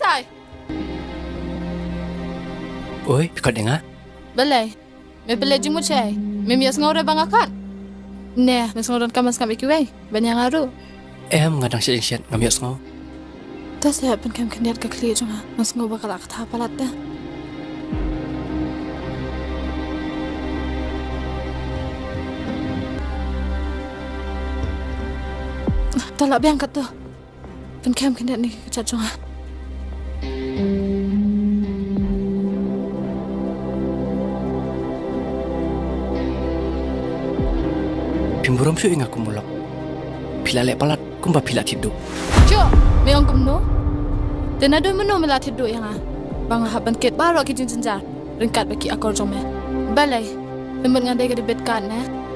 cai. Oi, ikut dengar. Balai. Me beli jengmu cai. Me mias ngau bang akan. Nah, me ngau kamas kami kiwai. Banyak ngaru. Ngadang siang ngamiak ngau. Tas saya pen kam kendiat ke kli jonga. Mas ngau bakal ak tha palat dah. Talak biangkat tu. Pen kam kendiat ni kecat jonga. Pimburam syu ingat aku mulak. Pila lek palat, kumpa pila tidur. Jo, me ong kumno. Tenado meno melat hidu yang bang haban ket baro ki jinjar. Ringkat baki akor jome. Balai. Pember ngandai ke debet kan